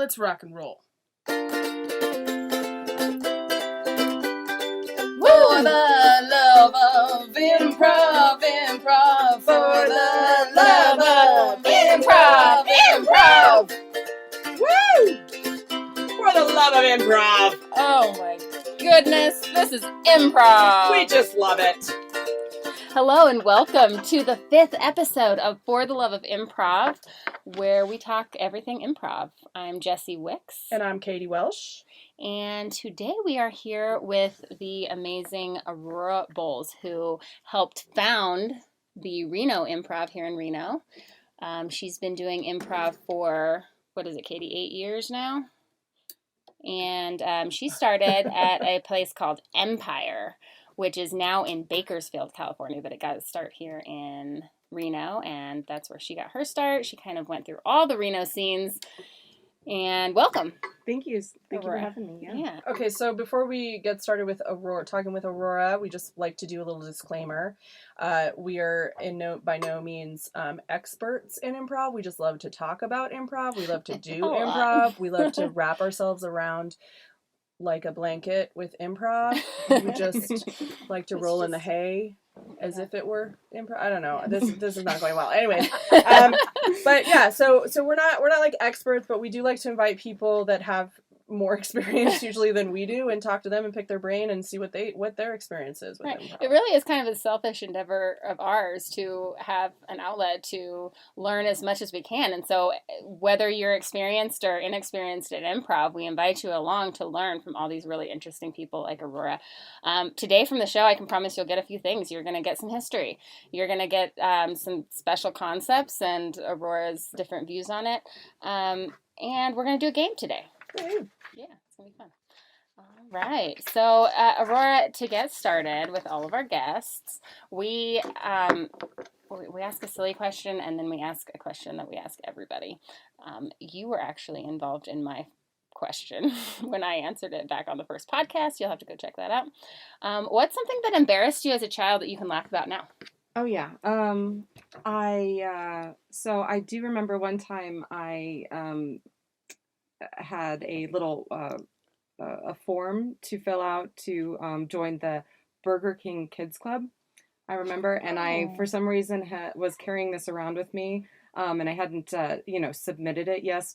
Let's rock and roll. For the love of improv, improv. For the love of improv, improv. Woo! For the love of improv. Oh my goodness, this is improv. We just love it. Hello and welcome to the 5th episode of For the Love of Improv, where we talk everything improv. I'm Jessie Wicks. And I'm Katie Welsh. And today we are here with the amazing Aurora Boles, who helped found the Reno Improv here in Reno. She's been doing improv for, what is it, Katie, 8 years now? And she started at a place called Empire, which is now in Bakersfield, California, but it got its start here in Reno, and that's where she got her start. She kind of went through all the Reno scenes, and welcome. Thank you. Thank Aurora. you for having me. Yeah. Okay, so before we get started with talking with Aurora, we just like to do a little disclaimer. We are by no means experts in improv. We just love to talk about improv. We love to do improv. We love to wrap ourselves around like a blanket with improv. We just like to roll in the hay as if it were improv. I don't know. This is not going well. Anyways, but yeah, so we're not like experts, but we do like to invite people that have more experience usually than we do and talk to them and pick their brain and see what their experience is with improv. It really is kind of a selfish endeavor of ours to have an outlet to learn as much as we can. And so whether you're experienced or inexperienced in improv, we invite you along to learn from all these really interesting people like Aurora. Today from the show, I can promise you'll get a few things. You're going to get some history. You're going to get some special concepts and Aurora's different views on it. And we're going to do a game today. Yeah, it's going to be fun. All right. So, Aurora, to get started with all of our guests, we ask a silly question and then we ask a question that we ask everybody. You were actually involved in my question when I answered it back on the first podcast. You'll have to go check that out. What's something that embarrassed you as a child that you can laugh about now? Oh yeah. So I do remember one time I had a little a form to fill out to join the Burger King Kids Club. I remember, and I for some reason was carrying this around with me, and I hadn't submitted it yet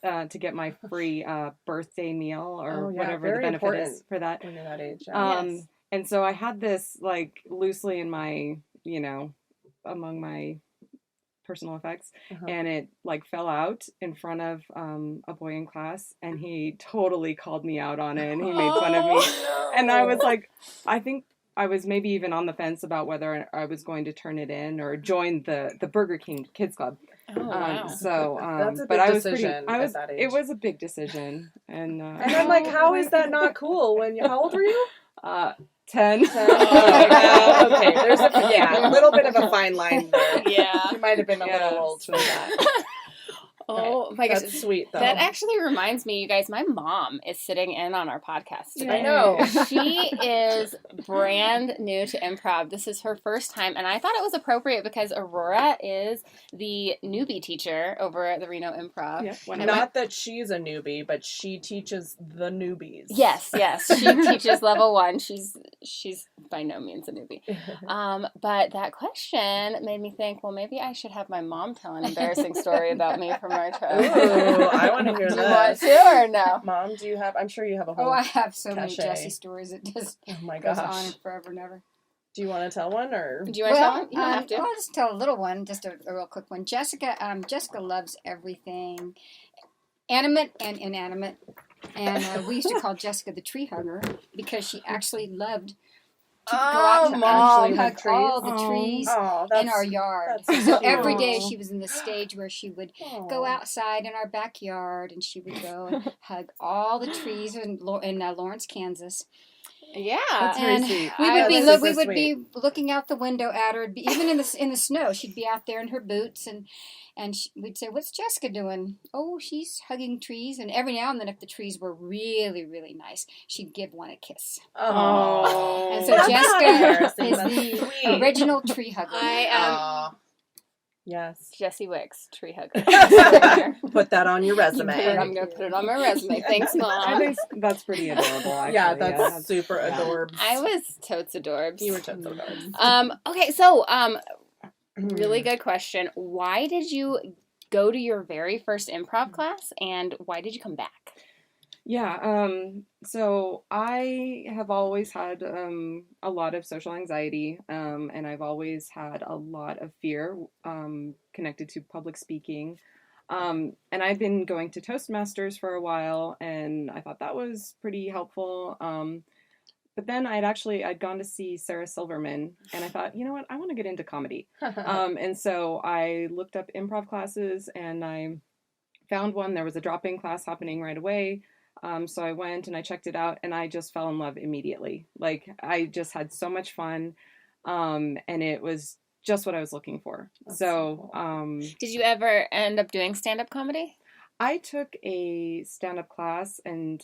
to get my free birthday meal or whatever the benefit is for that when you're that age. Yes. And so I had this like loosely in my among my personal effects, and it like fell out in front of a boy in class, and he totally called me out on it, and he made fun of me. And I was like, I think I was maybe even on the fence about whether I was going to turn it in or join the Burger King Kids Club. Oh, wow. So, that's a big but I was decision at that age. It was a big decision, and I'm like, how is that not cool? How old were you? 10. Oh, okay. There's a little bit of a fine line there. Yeah. You might have been a little old for that. Oh my gosh. That's sweet though. That actually reminds me, you guys, my mom is sitting in on our podcast today. I know. She is brand new to improv. This is her first time, and I thought it was appropriate because Aurora is the newbie teacher over at the Reno Improv. Yeah, Not that she's a newbie, but she teaches the newbies. Yes. She teaches level 1. She's by no means a newbie. But that question made me think, well, maybe I should have my mom tell an embarrassing story about me from our trip. Ooh, I want to hear Do you this. want to or no? Mom, do you have? I'm sure you have a whole. Oh, I have so many cachet. Jessie stories. It just Oh my goes gosh. on and forever and ever. Do you want to tell one or? Do you want to tell one? You don't have to. I'll just tell a little one, just a real quick one. Jessica loves everything, animate and inanimate, and we used to call Jessica the tree hugger because she actually loved to go out and Mom. hug all the trees in our yard. that's So cute. every day she was in the stage where she would go outside in our backyard and she would go and hug all the trees in Lawrence, Kansas. Yeah. That's very And sweet. we would be looking out the window at her, even in the snow. She'd be out there in her boots, and we'd say, "What's Jessica doing?" "Oh, she's hugging trees." And every now and then, if the trees were really, really nice, she'd give one a kiss. Oh. And so That's Jessica embarrassing. is That's the sweet. original tree hugger. I Yes. Jessie Wicks, tree hugger. Put that on your resume. I'm going to put it on my resume. Thanks, I Mom. think that's pretty adorable, actually. Yeah, that's super yeah. adorbs. I was totes adorbs. You were totes adorbs. Okay, so really good question. Why did you go to your very first improv class, and why did you come back? Yeah, so I have always had a lot of social anxiety, and I've always had a lot of fear connected to public speaking. And I've been going to Toastmasters for a while, and I thought that was pretty helpful. But then I'd gone to see Sarah Silverman, and I thought, you know what, I want to get into comedy. And so I looked up improv classes, and I found one. There was a drop-in class happening right away. So I went and I checked it out, and I just fell in love immediately. Like, I just had so much fun, and it was just what I was looking for. That's so cool. Did you ever end up doing stand-up comedy? I took a stand-up class and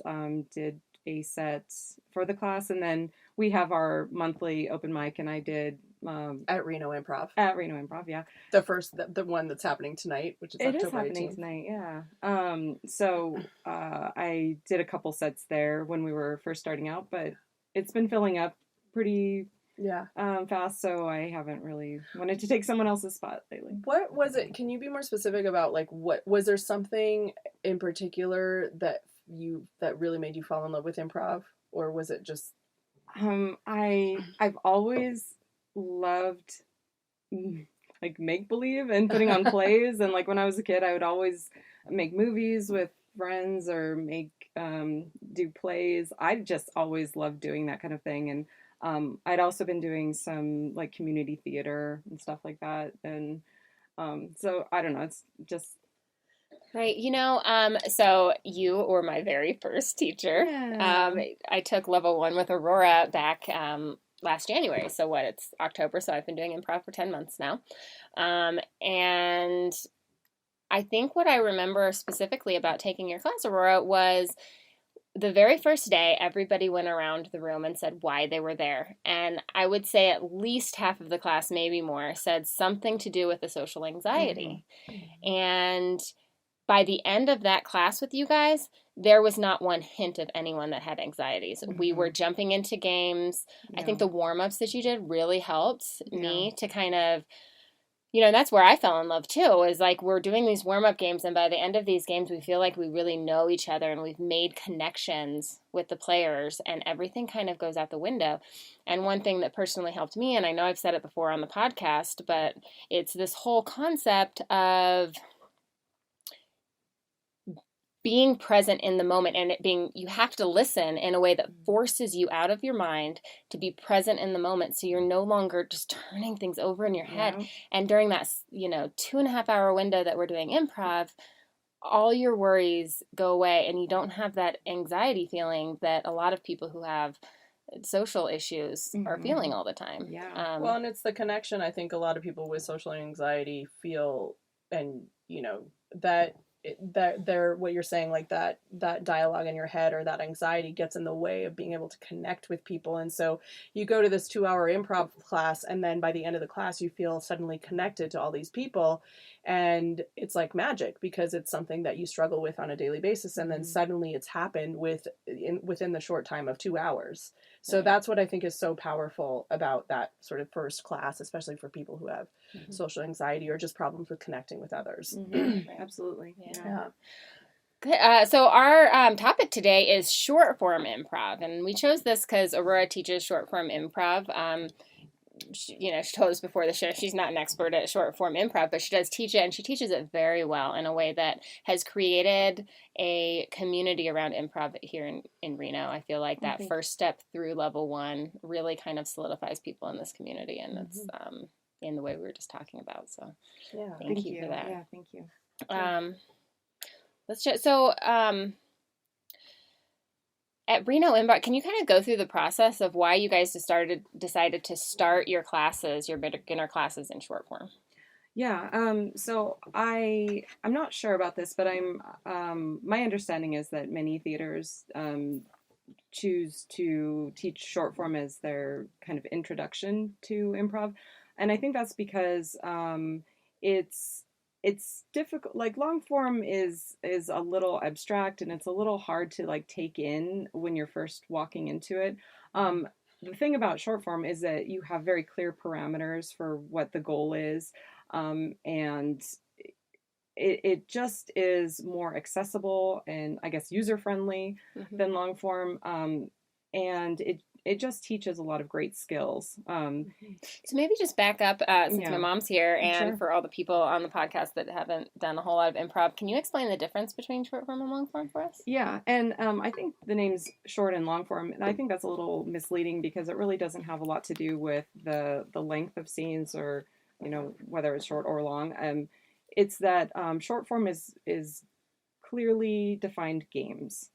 did a set for the class, and then we have our monthly open mic, and I did at Reno Improv. At Reno Improv, yeah. The one that's happening tonight, which is October 18th. It is happening tonight, yeah. So I did a couple sets there when we were first starting out, but it's been filling up pretty fast, so I haven't really wanted to take someone else's spot lately. What was it? Can you be more specific about, like, what was there something in particular that really made you fall in love with improv, or was it just? I've always loved like make believe and putting on plays, and like when I was a kid I would always make movies with friends or make do plays. I just always loved doing that kind of thing, and I'd also been doing some like community theater and stuff like that, and so I don't know, it's just right. So you were my very first teacher. Yeah. I took level 1 with Aurora back last January. So it's October. So I've been doing improv for 10 months now. And I think what I remember specifically about taking your class, Aurora, was the very first day, everybody went around the room and said why they were there. And I would say at least half of the class, maybe more, said something to do with the social anxiety. Mm-hmm. And by the end of that class with you guys, there was not one hint of anyone that had anxieties. Mm-hmm. We were jumping into games. Yeah. I think the warmups that you did really helped me to kind of, that's where I fell in love too, is like we're doing these warm-up games, and by the end of these games, we feel like we really know each other and we've made connections with the players, and everything kind of goes out the window. And one thing that personally helped me, and I know I've said it before on the podcast, but it's this whole concept of being present in the moment, and you have to listen in a way that forces you out of your mind to be present in the moment. So you're no longer just turning things over in your head. And during that, 2.5 hour window that we're doing improv, all your worries go away, and you don't have that anxiety feeling that a lot of people who have social issues are feeling all the time. Yeah. Well, and it's the connection I think a lot of people with social anxiety feel, and that they're what you're saying, like that dialogue in your head or that anxiety gets in the way of being able to connect with people. And so you go to this 2-hour improv class, and then by the end of the class you feel suddenly connected to all these people, and it's like magic because it's something that you struggle with on a daily basis, and then suddenly it's happened within the short time of 2 hours. So that's what I think is so powerful about that sort of first class, especially for people who have social anxiety or just problems with connecting with others. Absolutely. Yeah. Good. So our topic today is short form improv, and we chose this because Aurora teaches short form improv. She told us before the show she's not an expert at short form improv, but she does teach it, and she teaches it very well in a way that has created a community around improv here in Reno. I feel like that first step through level 1 really kind of solidifies people in this community, and it's in the way we were just talking about. So thank you for that. Yeah, thank you. Let's just at Reno Improv, can you kind of go through the process of why you guys decided to start your classes, your beginner classes, in short form? Yeah. So I'm not sure about this, but my understanding is that many theaters choose to teach short form as their kind of introduction to improv, and I think that's because it's difficult. Like long form is a little abstract, and it's a little hard to like take in when you're first walking into it. The thing about short form is that you have very clear parameters for what the goal is, and it just is more accessible and I guess user friendly than long form, and it just teaches a lot of great skills. So maybe just back up since my mom's here, and Sure. for all the people on the podcast that haven't done a whole lot of improv, can you explain the difference between short form and long form for us? Yeah, and I think the name's short and long form, and I think that's a little misleading because it really doesn't have a lot to do with the length of scenes or whether it's short or long. It's that short form is clearly defined games,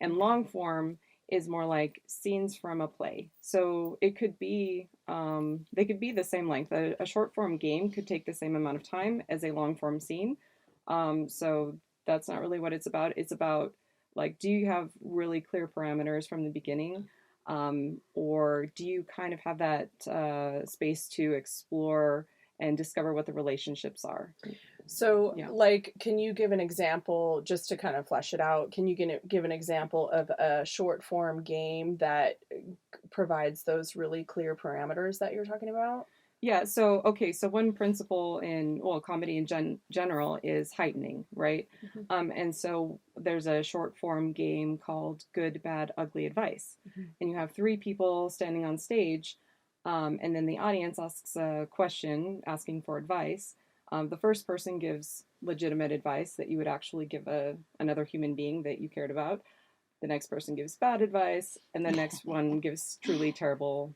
and long form is more like scenes from a play. So it could be they could be the same length. A short form game could take the same amount of time as a long form scene. So that's not really what it's about. It's about like, do you have really clear parameters from the beginning, or do you kind of have that space to explore and discover what the relationships are? So, like, can you give an example, just to kind of flesh it out, can you give an example of a short form game that provides those really clear parameters that you're talking about? Yeah, so one principle in comedy in general is heightening, right? And so there's a short form game called Good, Bad, Ugly Advice. And you have 3 people standing on stage, and then the audience asks a question asking for advice. The first person gives legitimate advice that you would actually give another human being that you cared about. The next person gives bad advice, and the next one gives truly terrible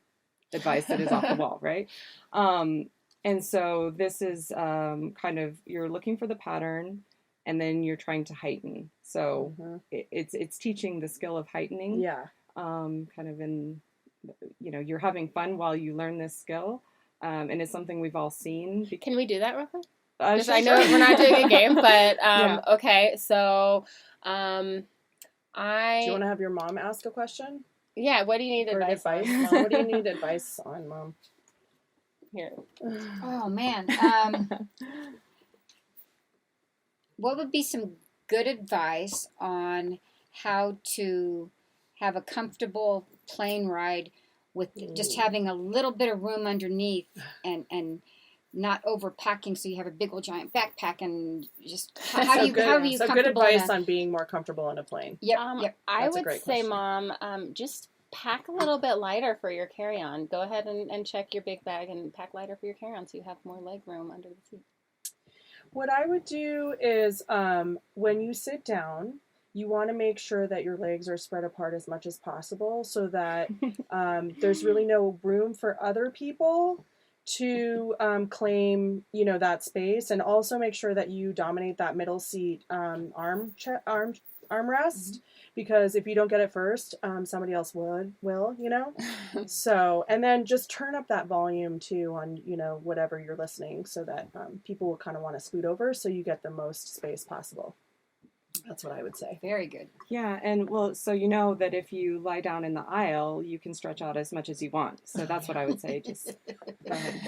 advice that is off the wall, right? And so this is kind of, you're looking for the pattern, and then you're trying to heighten. So it's teaching the skill of heightening. Yeah. Kind of in, you're having fun while you learn this skill. And it's something we've all seen. Can we do that real quick? Sure, I know we're not doing a game, but okay. So, Do you want to have your mom ask a question? Yeah. What do you need advice on? Mom? What do you need advice on, Mom? Here. Oh man. What would be some good advice on how to have a comfortable plane ride with just having a little bit of room underneath and not overpacking, so you have a big old giant backpack and just how are you so comfortable? Good advice on being more comfortable in a plane. Yep. I That's a would great say, question. Mom, just pack a little bit lighter for your carry-on. Go ahead and check your big bag and pack lighter for your carry-on so you have more leg room under the seat. What I would do is when you sit down, you want to make sure that your legs are spread apart as much as possible so that there's really no room for other people to claim, that space, and also make sure that you dominate that middle seat armrest, because if you don't get it first, somebody else will. So, and then just turn up that volume too on, whatever you're listening, so that people will kind of want to scoot over so you get the most space possible. That's what I would say. Very good. Yeah, and so you know that if you lie down in the aisle, you can stretch out as much as you want. So that's what I would say. Just go ahead.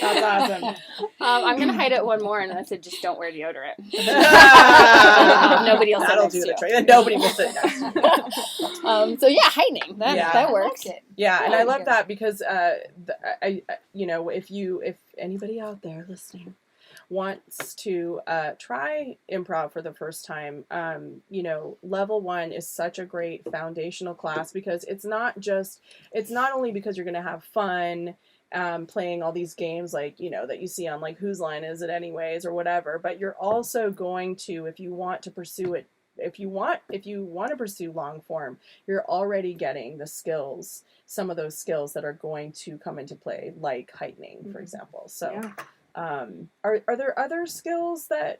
That's awesome. I'm going to hide it one more, and I said, just don't wear deodorant. Nobody else. That'll do the trick. Nobody will sit next to you. So yeah, heightening. That works. Yeah, and I love that because if anybody out there listening wants to try improv for the first time, level 1 is such a great foundational class, because it's not only because you're going to have fun playing all these games like, that you see on like Whose Line Is It Anyways or whatever, but you're also going to, if you want to pursue it, if you want to pursue long form, you're already getting the skills, some of those skills that are going to come into play, like heightening, for example. So Yeah. Are there other skills are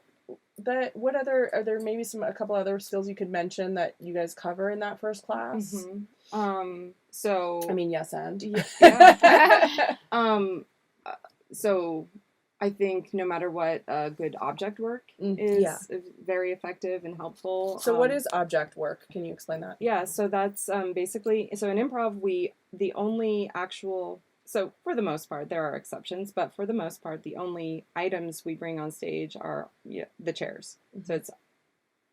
there maybe a couple other skills you could mention that you guys cover in that first class? So I mean, yes, and yeah. So I think no matter what, good object work is very effective and helpful. So what is object work? Can you explain that? Yeah, so that's basically, so in improv, the only actual so for the most part, there are exceptions, but for the most part, the only items we bring on stage are the chairs. Mm-hmm. So it's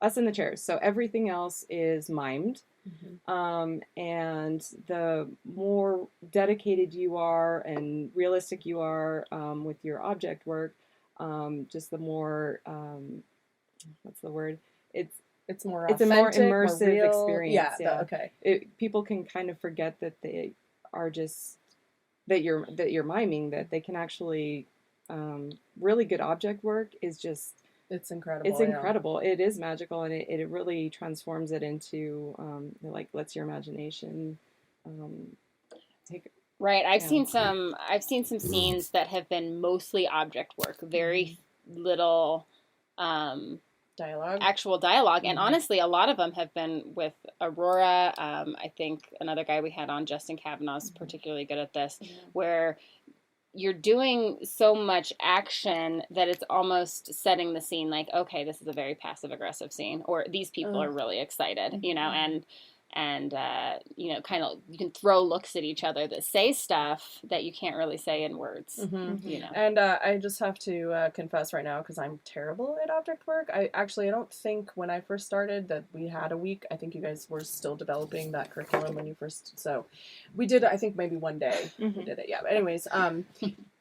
us and the chairs. So everything else is mimed. Mm-hmm. And the more dedicated you are and realistic you are with your object work, just the more, what's the word? It's more it's authentic, a more immersive more real. experience. Yeah. Okay. People can kind of forget that they are just that you're miming. That they can actually really good object work is just it's incredible. It's incredible. Yeah. It is magical, and it really transforms it into like lets your imagination take. Right. I've seen some scenes that have been mostly object work, very little actual dialogue. And honestly, a lot of them have been with Aurora. I think another guy we had on, Justin Kavanaugh, is particularly good at this, where you're doing so much action that it's almost setting the scene like, okay, this is a very passive aggressive scene, or these people are really excited, you know, and you know, kind of you can throw looks at each other that say stuff that you can't really say in words, you know. And I just have to confess right now, because I'm terrible at object work. I don't think when I first started that we had a week. I think you guys were still developing that curriculum when you first. So we did. I think maybe one day we did it. Yeah. But anyways,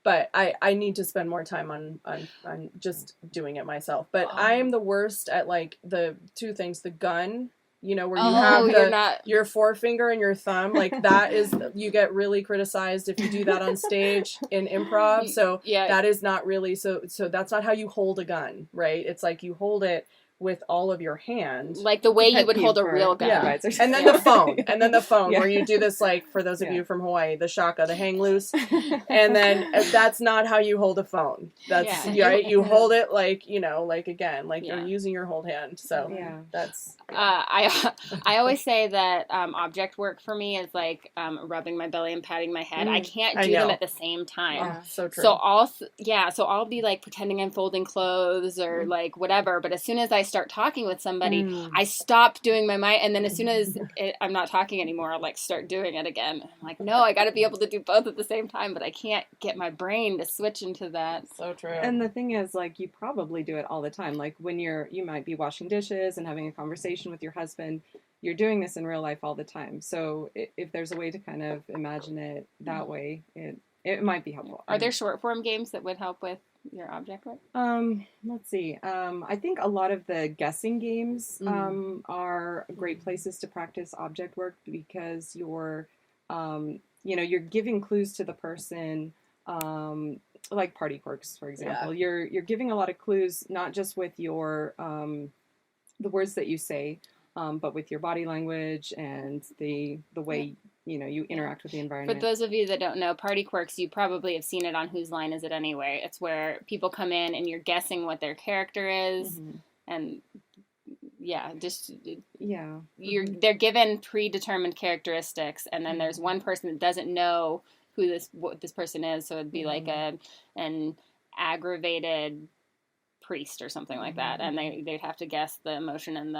but I need to spend more time on just doing it myself. But I am the worst at like the two things: the gun. You know, where you have your forefinger and your thumb, like that is, you get really criticized if you do that on stage in improv. So that is not really, so that's not how you hold a gun, right? It's like you hold it with all of your hand. Like the way you would hold a real gun. Yeah. And then the phone, where you do this, like, for those of you from Hawaii, the shaka, the hang loose. And then that's not how you hold a phone. That's, right? You hold it like, you know, like, again, like you're using your whole hand. So that's... I always say that object work for me is like rubbing my belly and patting my head. I can't do them at the same time. Oh, so true. So I'll be like pretending I'm folding clothes or like whatever. But as soon as I start talking with somebody, I stop doing my mind, and then as soon as I'm not talking anymore, I'll like start doing it again. I'm like, no, I got to be able to do both at the same time, but I can't get my brain to switch into that. So true. And the thing is, like, you probably do it all the time. Like when you might be washing dishes and having a conversation with your husband, you're doing this in real life all the time. So if there's a way to kind of imagine it that way, it might be helpful. Are there short form games that would help with your object work? Let's see. I think a lot of the guessing games are great places to practice object work, because you're giving clues to the person, like party quirks, for example. You're giving a lot of clues, not just with your the words that you say, but with your body language and the way you interact with the environment. For those of you that don't know, party quirks, you probably have seen it on Whose Line Is It Anyway? It's where people come in and you're guessing what their character is, and they're given predetermined characteristics, and then there's one person that doesn't know what this person is, so it'd be like an aggravated priest or something like that, and they'd have to guess the emotion and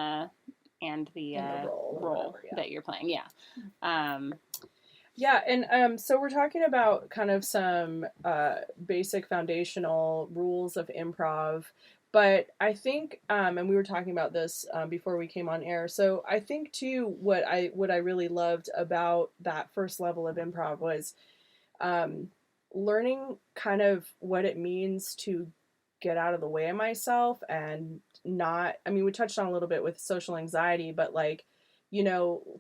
the role that you're playing. So we're talking about kind of some basic foundational rules of improv, but I think and we were talking about this before we came on air, so I think too what I really loved about that first level of improv was learning kind of what it means to get out of the way of myself, and not, I mean, we touched on a little bit with social anxiety, but like,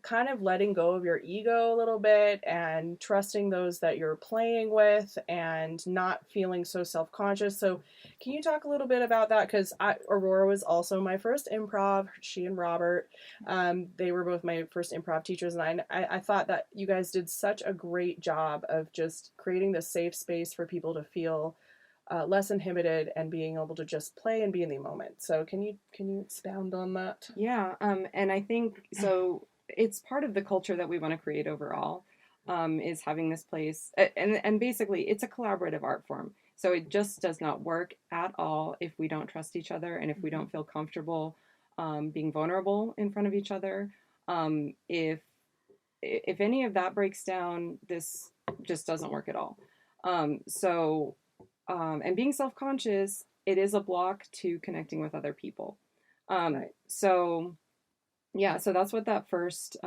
kind of letting go of your ego a little bit and trusting those that you're playing with and not feeling so self-conscious. So can you talk a little bit about that? Because Aurora was also my first improv. She and Robert, they were both my first improv teachers. And I thought that you guys did such a great job of just creating this safe space for people to feel less inhibited and being able to just play and be in the moment. So can you expound on that? Yeah, and I think so. It's part of the culture that we want to create overall, is having this place, and basically it's a collaborative art form. So it just does not work at all if we don't trust each other and if we don't feel comfortable being vulnerable in front of each other. If any of that breaks down, this just doesn't work at all. And being self-conscious, it is a block to connecting with other people. Right. So that's what that first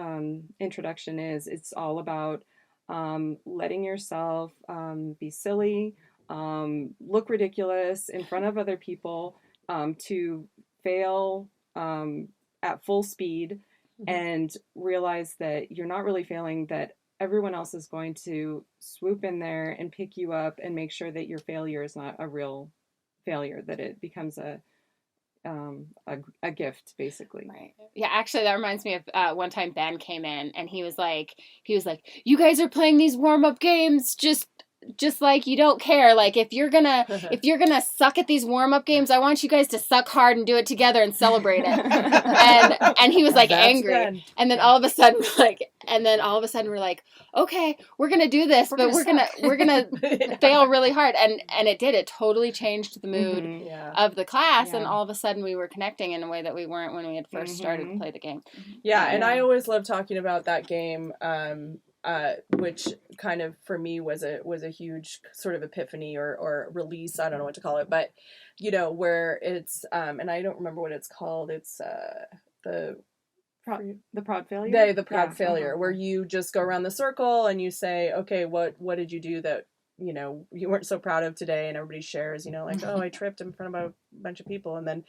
introduction is. It's all about letting yourself be silly, look ridiculous in front of other people, to fail at full speed, and realize that you're not really failing, that everyone else is going to swoop in there and pick you up and make sure that your failure is not a real failure, that it becomes a gift, basically. Right. Yeah, actually that reminds me of one time Ben came in and he was like, you guys are playing these warm-up games just like you don't care. Like if you're gonna suck at these warm-up games, I want you guys to suck hard and do it together and celebrate it. and he was like That's angry. Ben. And then all of a sudden we're like, okay, we're gonna do this, but we're gonna fail really hard. And it did. It totally changed the mood of the class, and all of a sudden we were connecting in a way that we weren't when we had first started to play the game. Yeah, and I always love talking about that game, which kind of for me was a huge sort of epiphany or release. I don't know what to call it, but where it's and I don't remember what it's called. It's the proud failure. The proud failure, where you just go around the circle and you say, okay, what did you do that you weren't so proud of today, and everybody shares, like, oh, I tripped in front of a bunch of people, and then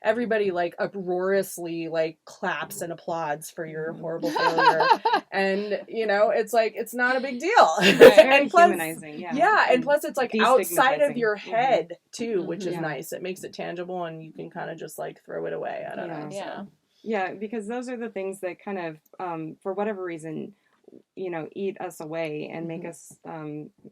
everybody like uproariously like claps and applauds for your horrible failure. And it's like, it's not a big deal. And plus, humanizing. And plus it's like outside of your head too, which is nice. It makes it tangible, and you can kind of just like throw it away. I don't know. Yeah, because those are the things that kind of for whatever reason eat us away and make us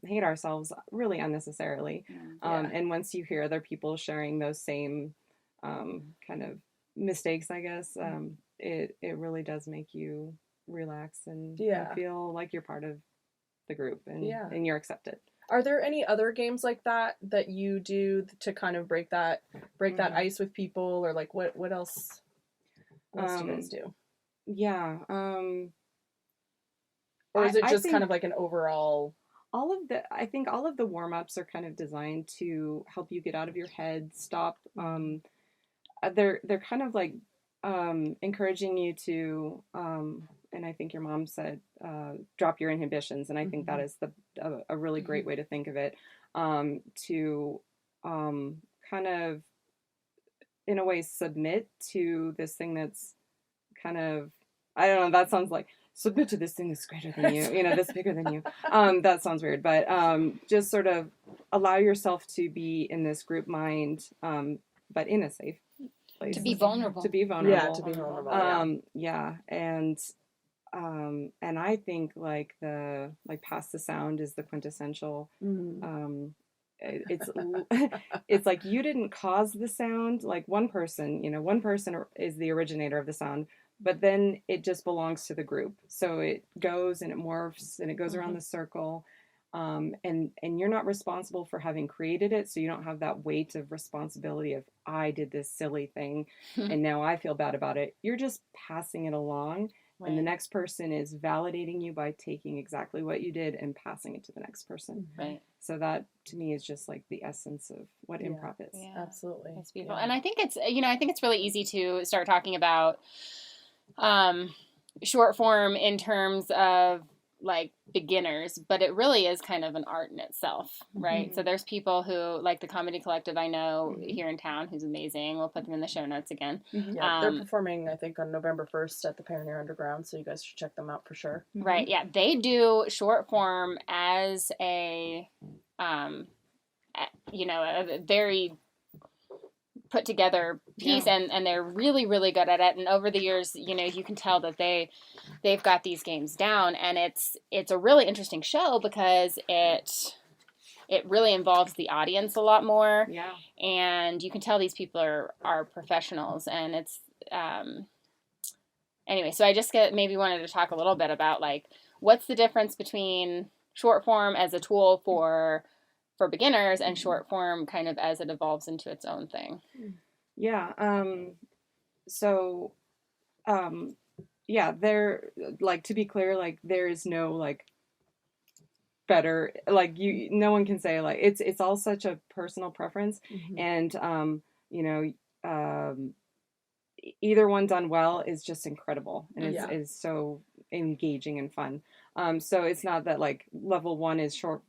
hate ourselves really unnecessarily. And once you hear other people sharing those same kind of mistakes, I guess, it really does make you relax and feel like you're part of the group and you're accepted. Are there any other games like that you do to kind of break that ice with people, or like what else do you guys do? Or is it just kind of like an overall? I think all of the warm-ups are kind of designed to help you get out of your head, stop. They're kind of like encouraging you to, and I think your mom said, drop your inhibitions. And I think that is a really great way to think of it, to kind of, in a way, submit to this thing that's kind of, I don't know, that sounds like, submit to this thing that's greater than you, that's bigger than you. That sounds weird, but just sort of allow yourself to be in this group mind, but in a safe place. To be vulnerable. Yeah, to be vulnerable. And I think like pass the sound is the quintessential. It's like you didn't cause the sound. Like one person is the originator of the sound, but then it just belongs to the group. So it goes and it morphs and it goes around the circle. And you're not responsible for having created it. So you don't have that weight of responsibility of, I did this silly thing and now I feel bad about it. You're just passing it along. Right. And the next person is validating you by taking exactly what you did and passing it to the next person. Right. So that to me is just like the essence of what improv is. Yeah, absolutely. It's beautiful. And I think it's really easy to start talking about short form in terms of like beginners, but it really is kind of an art in itself, right? So there's people who, like the Comedy Collective I know here in town, who's amazing. We'll put them in the show notes again. Yeah, they're performing, I think, on November 1st at the Pioneer Underground, so you guys should check them out for sure. Right, yeah. They do short form as a very put together piece, and they're really, really good at it. And over the years, you can tell that they've got these games down, and it's a really interesting show because it really involves the audience a lot more. Yeah. And you can tell these people are professionals, and it's anyway, so I just maybe wanted to talk a little bit about like what's the difference between short form as a tool for beginners and short form kind of as it evolves into its own thing. Yeah. There, like, to be clear, like there is no like better. Like no one can say like it's all such a personal preference, and you know, either one done well is just incredible, and is so engaging and fun. So it's not that like level 1 is short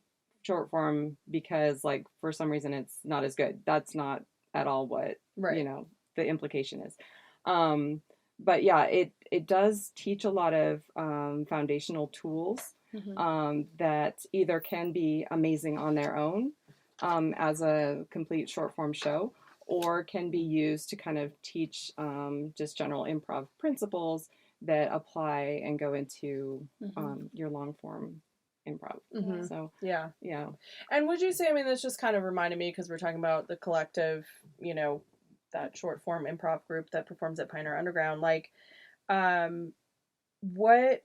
form because like for some reason it's not as good. That's not at all what you know the implication is. But yeah, it does teach a lot of foundational tools that either can be amazing on their own as a complete short form show, or can be used to kind of teach just general improv principles that apply and go into your long form improv. So yeah. And would you say, I mean, this just kind of reminded me because we're talking about the collective, you know, that short form improv group that performs at Pioneer Underground, like what,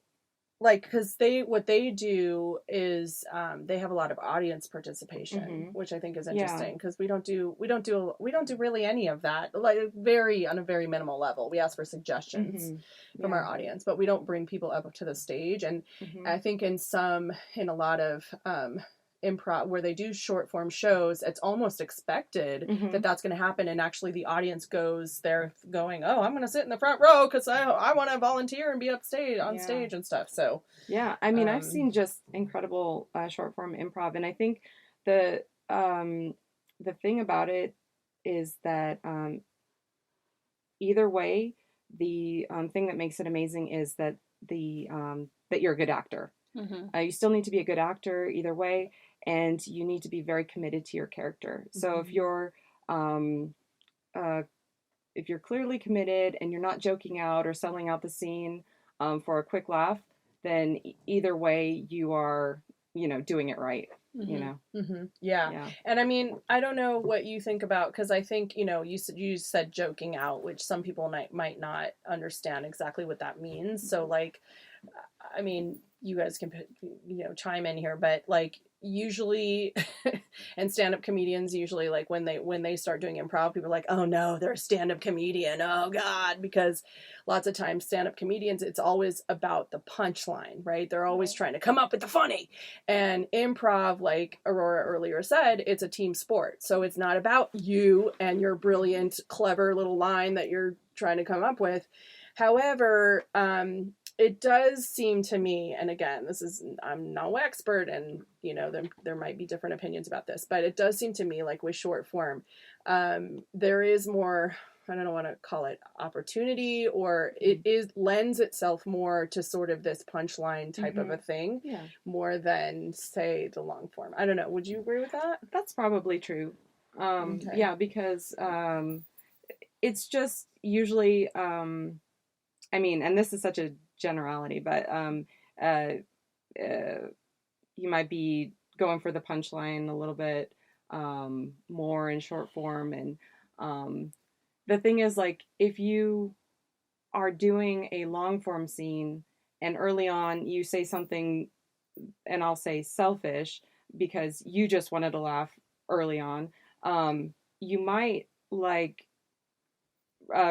like, because what they do is they have a lot of audience participation, which I think is interesting because we don't do really any of that, like on a very minimal level. We ask for suggestions from our audience, but we don't bring people up to the stage. And I think in a lot of improv where they do short form shows, it's almost expected that that's going to happen, and actually the audience goes there going, oh, I'm going to sit in the front row because I want to volunteer and be upstage on stage and stuff. So I mean, I've seen just incredible short form improv, and I think the thing about it is that either way, the thing that makes it amazing is that that you're a good actor. You still need to be a good actor either way, and you need to be very committed to your character. So if you're clearly committed and you're not joking out or selling out the scene for a quick laugh, then either way you are, you know, doing it right. You know. Yeah. And I mean, I don't know what you think about, because I think, you know, you said joking out, which some people might not understand exactly what that means. So like, I mean, you guys can, you know, chime in here, but like usually, and stand-up comedians usually, like when they start doing improv, people are like, oh no, they're a stand-up comedian, oh god, because lots of times stand-up comedians, it's always about the punchline, right? They're always trying to come up with the funny. And improv, like Aurora earlier said, it's a team sport, so it's not about you and your brilliant, clever little line that you're trying to come up with. However, it does seem to me, and again, I'm no expert, and you know, there might be different opinions about this, but it does seem to me like with short form, there is more, I don't want to call it opportunity, or it lends itself more to sort of this punchline type of a thing, more than say the long form. I don't know. Would you agree with that? That's probably true. Yeah, because it's just usually, I mean, and this is such a generality, but you might be going for the punchline a little bit more in short form. And the thing is, like, if you are doing a long form scene and early on you say something, and I'll say selfish, because you just wanted to laugh early on, you might like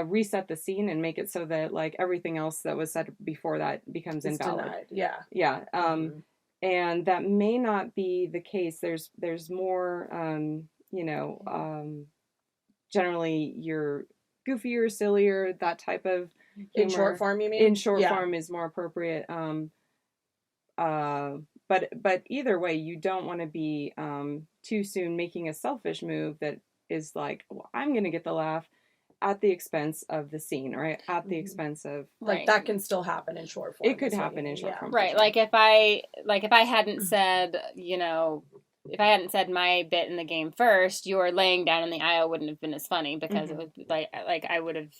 reset the scene and make it so that like everything else that was said before that becomes invalid. Denied. And that may not be the case. There's more you know, generally you're goofier, sillier, that type of humor. In short form, you mean? In short form is more appropriate. But either way, you don't want to be too soon making a selfish move that is like, well, I'm going to get the laugh at the expense of the scene, or at the expense of like that can still happen in short form. It could happen in short form, right? Like if I hadn't said, you know, if I hadn't said my bit in the game first, your laying down in the aisle wouldn't have been as funny, because it would like I would have,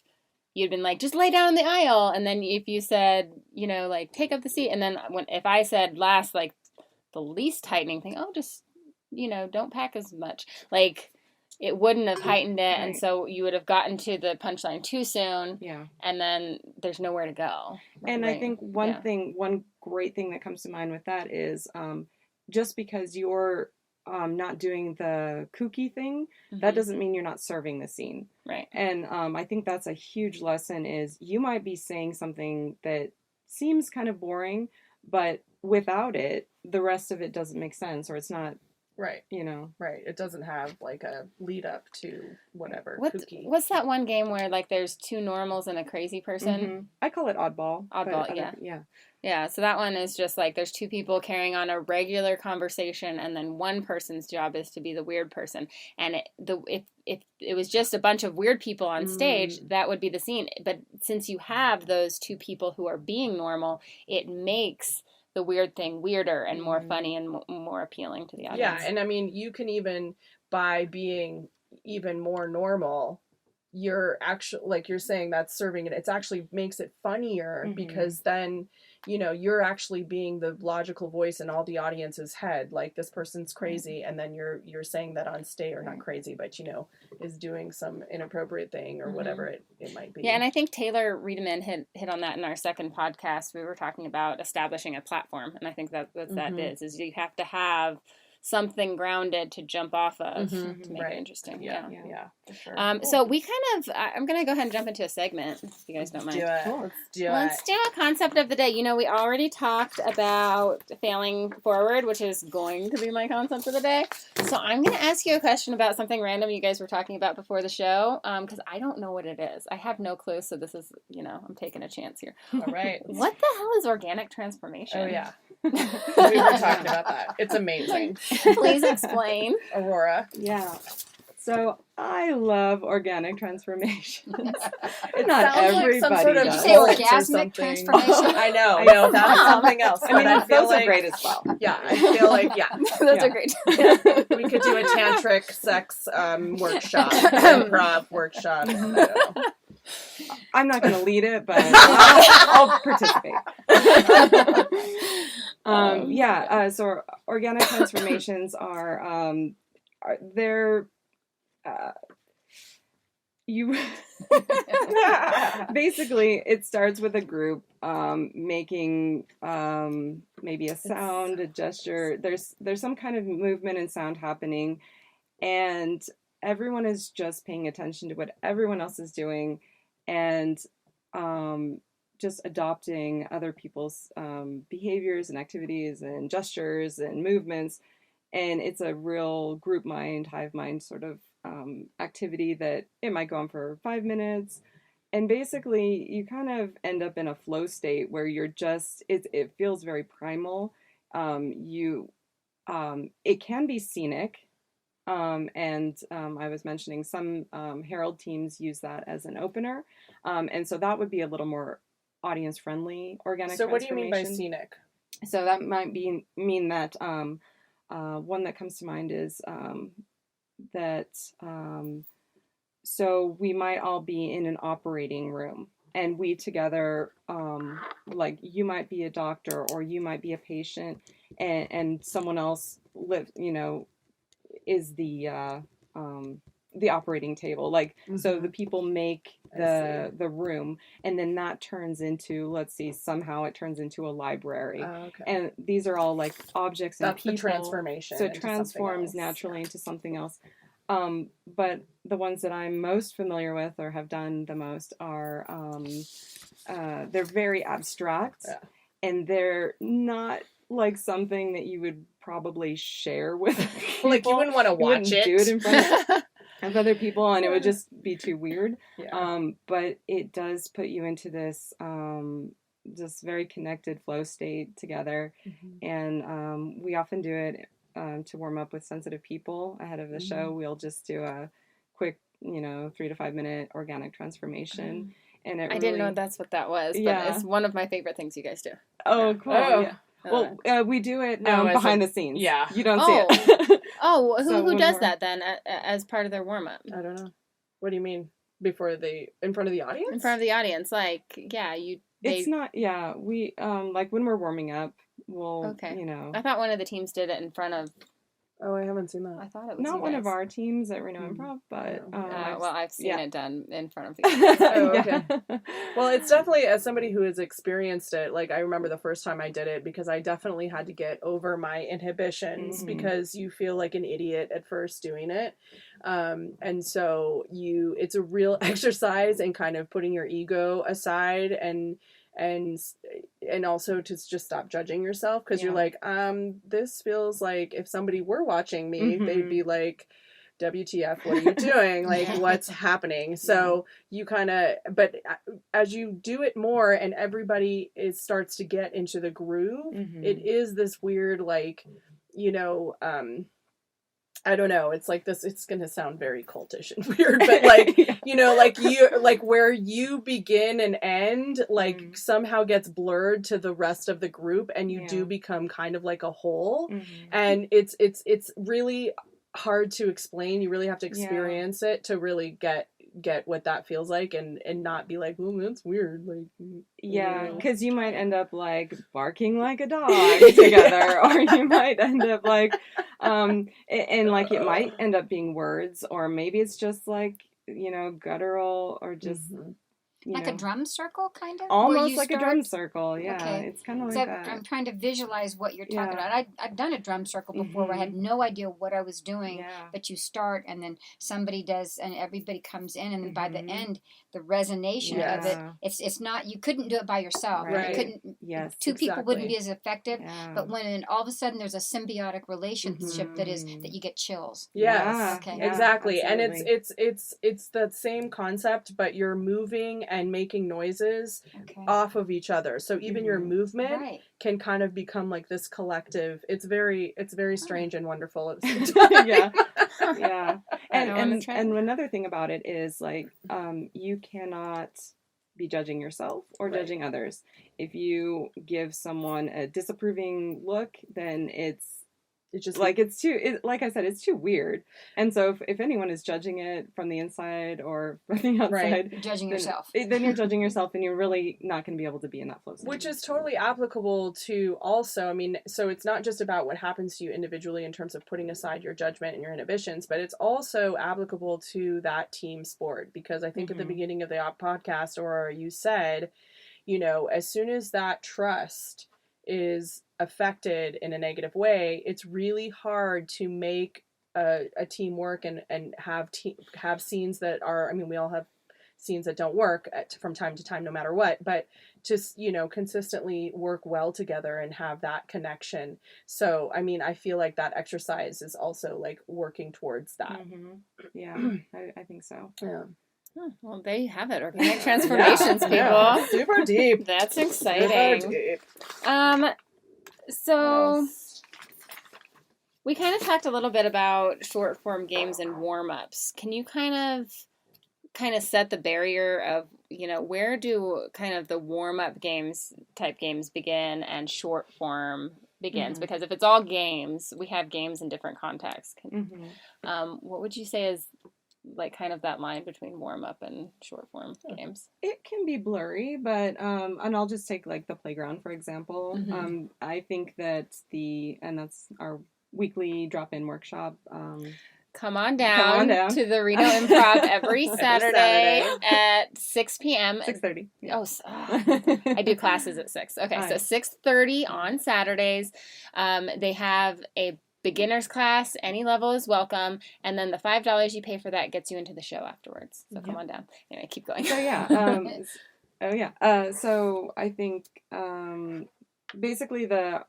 you'd been like, just lay down in the aisle, and then if you said, you know, like take up the seat, and then if I said last, like the least heightening thing, oh, just, you know, don't pack as much, like it wouldn't have heightened it, and so you would have gotten to the punchline too soon, and then there's nowhere to go. And I think one great thing that comes to mind with that is just because you're not doing the kooky thing, that doesn't mean you're not serving the scene. Right. And I think that's a huge lesson, is you might be saying something that seems kind of boring, but without it, the rest of it doesn't make sense, or it's not, Right. you know. Right. It doesn't have like a lead up to whatever. What's that one game where like there's two normals and a crazy person? Mm-hmm. I call it oddball. Oddball, yeah. Yeah. Yeah, so that one is just like there's two people carrying on a regular conversation, and then one person's job is to be the weird person. And if it was just a bunch of weird people on stage, that would be the scene. But since you have those two people who are being normal, it makes the weird thing weirder and more funny and more appealing to the audience. Yeah, and I mean, you can even, by being even more normal, you're actually, like you're saying, that's serving it. It's actually makes it funnier because then, you know, you're actually being the logical voice in all the audience's head. Like, this person's crazy, and then you're saying that on stage, or not crazy, but, you know, is doing some inappropriate thing or whatever it might be. Yeah, and I think Taylor Riedemann hit on that in our second podcast. We were talking about establishing a platform, and I think that what that is you have to have something grounded to jump off of to make it interesting. Yeah, for sure. So we kind of, I'm going to go ahead and jump into a segment, if you guys don't mind. Do it. Cool. Let's do it. a concept of the day. You know, we already talked about failing forward, which is going to be my concept of the day. So I'm going to ask you a question about something random you guys were talking about before the show, because I don't know what it is. I have no clue, so this is, you know, I'm taking a chance here. All right. What the hell is organic transformation? Oh, yeah. We were talking about that. It's amazing. Please explain. Aurora. Yeah. So I love organic transformations. Not sounds like everybody some sort of does. Say orgasmic something. transformation. I know. No, that's something else. I mean, but I feel those like, are great as well. Yeah, I feel like, Those Yeah. are great. we could do a tantric sex workshop, improv workshop. I don't know. I'm not going to lead it, but I'll participate. So organic transformations are they're you basically it starts with a group making maybe a sound, a gesture. There's some kind of movement and sound happening, and everyone is just paying attention to what everyone else is doing, and just adopting other people's behaviors and activities and gestures and movements. And it's a real group mind, hive mind sort of activity that it might go on for 5 minutes. And basically you kind of end up in a flow state where you're just, it feels very primal. It can be scenic. I was mentioning some Herald teams use that as an opener. And so that would be a little more audience friendly organic So what do you mean by transformation. scenic? So that might mean that one that comes to mind is so we might all be in an operating room, and we together, like you might be a doctor or you might be a patient, and someone else is the operating table. Like, so the people make the room, and then that turns into, let's see, somehow it turns into a library. Oh, okay. And these are all like objects and That's people. the transformation. So it into transforms something else. naturally into something else. But the ones that I'm most familiar with or have done the most are, they're very abstract, and they're not like something that you would probably share with people. Like, you wouldn't want to watch it. Do it in front of other people, and it would just be too weird. Yeah. But it does put you into this this very connected flow state together. And we often do it to warm up with sensitive people ahead of the show. We'll just do a quick 3 to 5 minute organic transformation. And I didn't know that's what that was, but it's one of my favorite things you guys do. Oh, cool. Oh. Yeah. Well, we do it No, behind the scenes. Yeah. You don't see it. Oh, So who when does we're- that then as part of their warm up? I don't know. What do you mean? In front of the audience? In front of the audience, like, It's not, we, like when we're warming up, we'll, Okay. I I thought one of the teams did it in front of. Oh, I haven't seen that. I thought it was not you one guys. of our teams at Reno Improv, but Well, I've seen it done in front of the. Oh, okay. Well, it's definitely, as somebody who has experienced it, like, I remember the first time I did it, because I definitely had to get over my inhibitions, because you feel like an idiot at first doing it. And so it's a real exercise in kind of putting your ego aside and also to just stop judging yourself, because you're like, this feels like if somebody were watching me, they'd be like, WTF, what are you doing? Like, what's happening? So you kind of, but as you do it more and everybody starts to get into the groove, it is this weird, like, you know, I don't know. It's like this, it's going to sound very cultish and weird, but like, you know, like where you begin and end, like somehow gets blurred to the rest of the group, and you do become kind of like a whole. And it's really hard to explain. You really have to experience it to really get what that feels like, and not be like, oh, that's weird. Like, because you might end up like barking like a dog together, or you might end up like, and like it might end up being words, or maybe it's just like, you know, guttural, or just like a drum circle, kind of? Almost like a drum circle, It's kind of like that. I'm trying to visualize what you're talking about. I've done a drum circle before where I had no idea what I was doing, but you start, and then somebody does, and everybody comes in, and then by the end, the resonation of it, it's not, you couldn't do it by yourself. Right. You couldn't, two people wouldn't be as effective, but when all of a sudden there's a symbiotic relationship that you get chills. Yes, exactly. Absolutely. And it's that same concept, but you're moving and making noises off of each other. So even your movement can kind of become like this collective. It's very strange and wonderful at the same time. And another thing about it is like, you cannot be judging yourself or judging others. If you give someone a disapproving look, then it's just like, like I said, it's too weird. And so if anyone is judging it from the inside or from the outside, you're judging yourself. Then you're judging yourself, and you're really not going to be able to be in that flow state. Which is totally applicable to also, I mean, so it's not just about what happens to you individually in terms of putting aside your judgment and your inhibitions, but it's also applicable to that team sport. Because I think at the beginning of the podcast, Aurora, you said, you know, as soon as that trust is affected in a negative way, it's really hard to make a team work and have scenes that are, I mean, we all have scenes that don't work from time to time, no matter what, but just, you know, consistently work well together and have that connection. So, I mean, I feel like that exercise is also like working towards that. Yeah, I think so. Yeah. Well, there you have it. Organic transformations, people. Super deep. That's exciting. Super deep. So we kind of talked a little bit about short form games and warm-ups. Can you kind of set the barrier of, you know, where do kind of the warm-up type games begin and short form begins? Because if it's all games, we have games in different contexts. What would you say is like kind of that line between warm-up and short form games? It can be blurry, but and I'll just take like the playground for example. I think that and that's our weekly drop-in workshop. Come on down to the Reno Improv every Saturday at 6 p.m. 6:30. Yeah. I do classes at 6. Okay, so 6:30 on Saturdays. They have a beginner's class, any level is welcome, and then the $5 you pay for that gets you into the show afterwards. So come on down. Anyway, keep going. So so I think basically the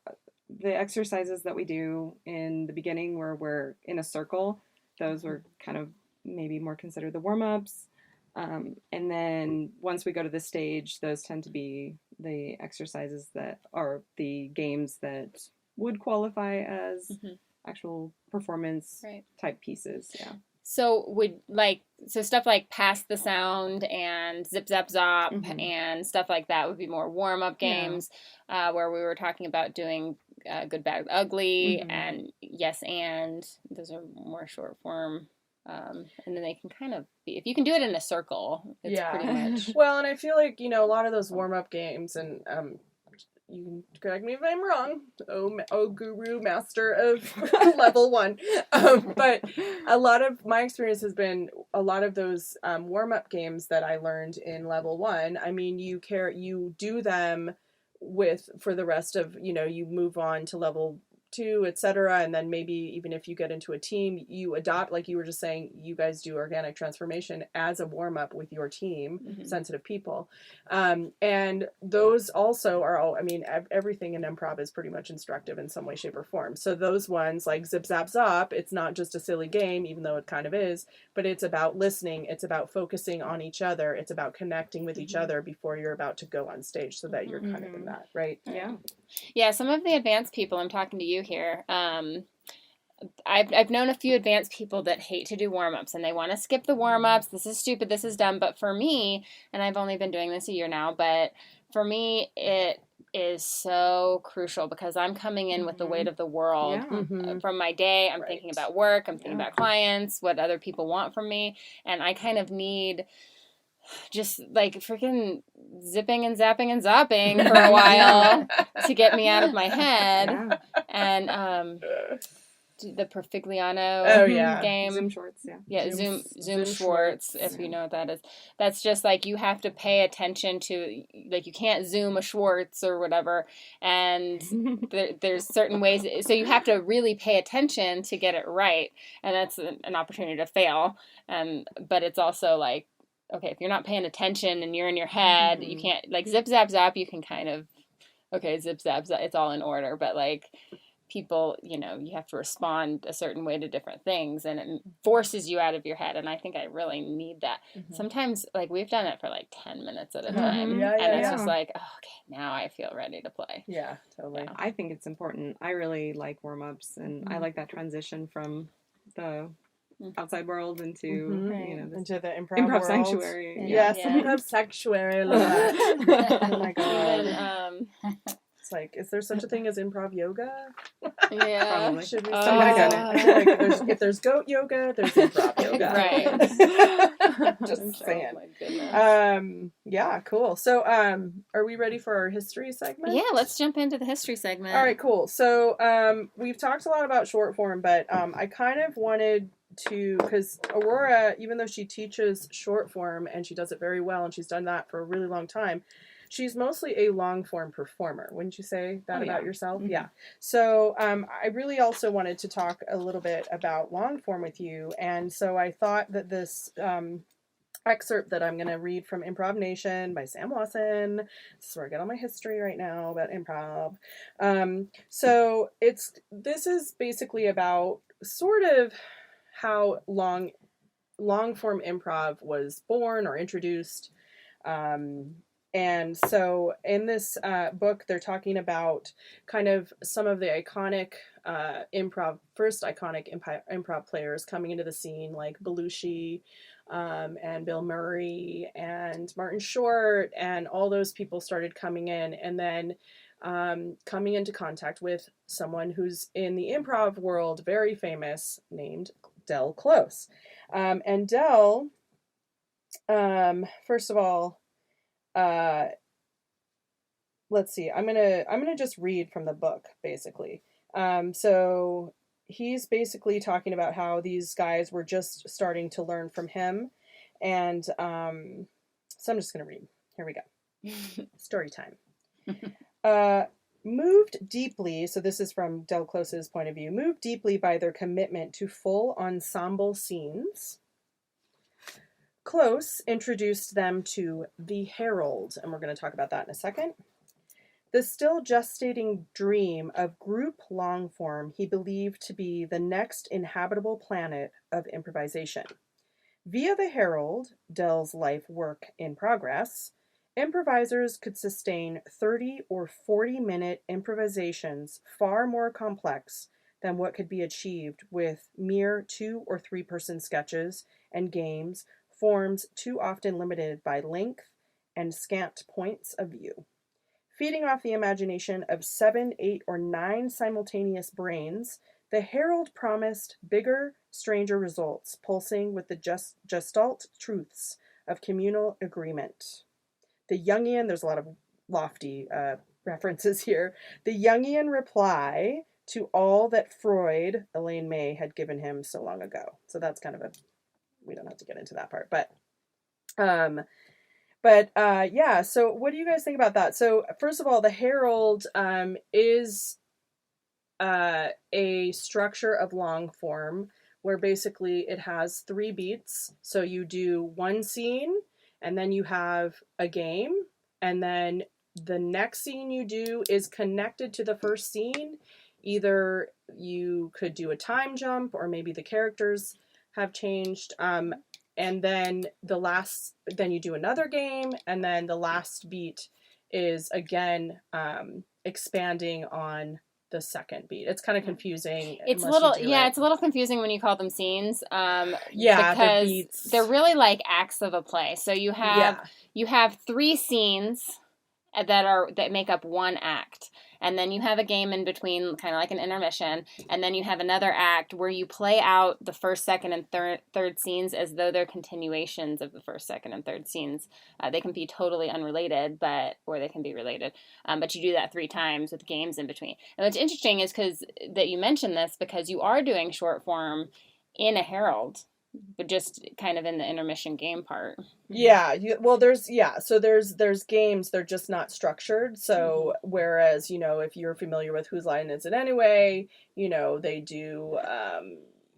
exercises that we do in the beginning where we're in a circle, those were kind of maybe more considered the warm-ups. And then once we go to the stage, those tend to be the exercises that are the games that would qualify as actual performance type pieces. Yeah. So stuff like Pass the Sound and Zip Zap Zop and stuff like that would be more warm-up games, where we were talking about doing Good, Bad, Ugly and Yes and. Those are more short form. And then they can kind of be, if you can do it in a circle, it's pretty much. Well, and I feel like, you know, a lot of those warm-up games, and you can correct me if I'm wrong, oh guru master of level 1, but a lot of my experience has been a lot of those warm-up games that I learned in level 1. I mean, you do them for the rest of, you know, you move on to level to, etc. And then maybe even if you get into a team, you adopt, like you were just saying, you guys do organic transformation as a warm-up with your team, sensitive people. And those also are all, I mean, everything in improv is pretty much instructive in some way, shape, or form. So those ones like Zip Zap Zop, it's not just a silly game, even though it kind of is, but it's about listening. It's about focusing on each other. It's about connecting with each other before you're about to go on stage, so that you're kind of in that, right? Yeah. Yeah, some of the advanced people, I'm talking to you here. I've known a few advanced people that hate to do warm-ups and they want to skip the warm-ups. This is stupid. This is dumb. But for me, and I've only been doing this a year now, but for me, it is so crucial because I'm coming in with the weight of the world from my day. I'm thinking about work. I'm thinking about clients, what other people want from me. And I kind of need just like freaking zipping and zapping and zopping for a while to get me out of my head. And the Perfigliano game. Zoom Shorts, Zoom Schwartz, if you know what that is. That's just like you have to pay attention to, like you can't Zoom a Schwartz or whatever. And there's certain ways, so you have to really pay attention to get it right. And that's an opportunity to fail. But it's also like, okay, if you're not paying attention and you're in your head, you can't, like zip, zap, zap, you can kind of, okay, zip, zap, zap, it's all in order. But like people, you know, you have to respond a certain way to different things and it forces you out of your head. And I think I really need that. Sometimes, like, we've done it for like 10 minutes at a time. And it's just like, oh, okay, now I feel ready to play. Yeah, totally. Yeah. I think it's important. I really like warm-ups and I like that transition from the outside world into you know, into the improv sanctuary. Yes, improv sanctuary. Oh my god. It's like, is there such a thing as improv yoga? Yeah. Probably. Should we like, if there's goat yoga, there's improv yoga. Right. Just saying. Oh my goodness. Yeah, cool. So are we ready for our history segment? Yeah, let's jump into the history segment. All right, cool. So we've talked a lot about short form, but I kind of wanted to, because Aurora, even though she teaches short form and she does it very well and she's done that for a really long time, she's mostly a long form performer. Wouldn't you say that about yourself? Yeah. So I really also wanted to talk a little bit about long form with you. And so I thought that this excerpt that I'm going to read from Improv Nation by Sam Lawson, this is where I get all my history right now about improv. So this is basically about sort of how long form improv was born or introduced. And so in this book, they're talking about kind of some of the iconic first iconic improv players coming into the scene, like Belushi and Bill Murray and Martin Short, and all those people started coming in, and then coming into contact with someone who's in the improv world very famous, named Del Close. And Del, first of all, let's see, I'm gonna just read from the book, basically. So he's basically talking about how these guys were just starting to learn from him, and so I'm just gonna read. Here we go. Story time. Moved deeply, so this is from Del Close's point of view, moved deeply by their commitment to full ensemble scenes, Close introduced them to the Herald, and we're going to talk about that in a second. The still gestating dream of group long form he believed to be the next inhabitable planet of improvisation. Via the Herald, Del's life work in progress, improvisers could sustain 30 or 40-minute improvisations far more complex than what could be achieved with mere 2 or 3 person sketches and games, forms too often limited by length and scant points of view. Feeding off the imagination of 7, 8, or 9 simultaneous brains, the Herald promised bigger, stranger results, pulsing with the gestalt truths of communal agreement. The Jungian, there's a lot of lofty references here, the Jungian reply to all that Freud, Elaine May, had given him so long ago. So that's kind of we don't have to get into that part, but yeah, so what do you guys think about that? So first of all, the Herald is a structure of long form where basically it has 3 beats. So you do one scene, and then you have a game, and then the next scene you do is connected to the first scene. Either you could do a time jump, or maybe the characters have changed. And then then you do another game, and then the last beat is again expanding on the second beat. It's kind of confusing. It's a little, it's a little confusing when you call them scenes. Yeah, because the beats. They're really like acts of a play. So you have 3 scenes that make up one act, and then you have a game in between, kind of like an intermission, and then you have another act where you play out the first, second, and third scenes as though they're continuations of the first, second, and third scenes. They can be totally unrelated, or they can be related, but you do that 3 times with games in between. And what's interesting is that you mentioned this, because you are doing short form in a herald, but just kind of in the intermission game part. Yeah, so there's games, they're just not structured. So whereas, if you're familiar with Whose Line Is It Anyway, they do,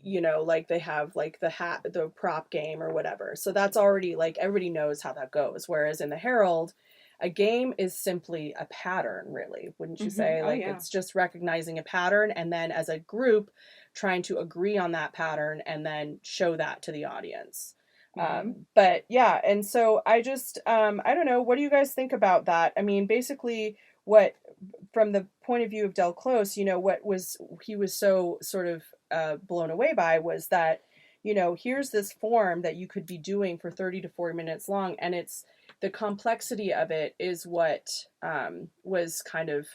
like they have like the prop game or whatever. So that's already like everybody knows how that goes. Whereas in the Herald, a game is simply a pattern, really, wouldn't you say? It's just recognizing a pattern, and then as a group trying to agree on that pattern and then show that to the audience. But yeah, and so I just, I don't know, what do you guys think about that? I mean, basically from the point of view of Del Close, he was so sort of blown away by was that, here's this form that you could be doing for 30 to 40 minutes long, and the complexity of it is what was kind of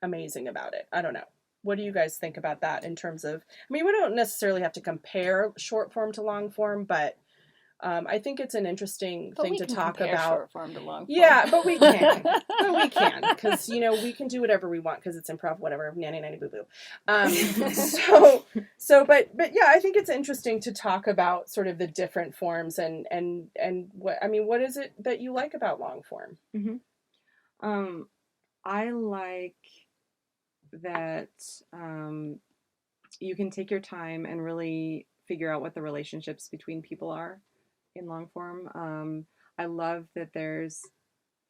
amazing about it. I don't know. What do you guys think about that in terms of, we don't necessarily have to compare short form to long form, but I think it's an interesting thing to talk about. Short form to long form. Yeah, but we can. Because, we can do whatever we want because it's improv, whatever, nanny, nanny, boo, boo. But yeah, I think it's interesting to talk about sort of the different forms and what is it that you like about long form? Mm-hmm. I like that you can take your time and really figure out what the relationships between people are in long form. I love that there's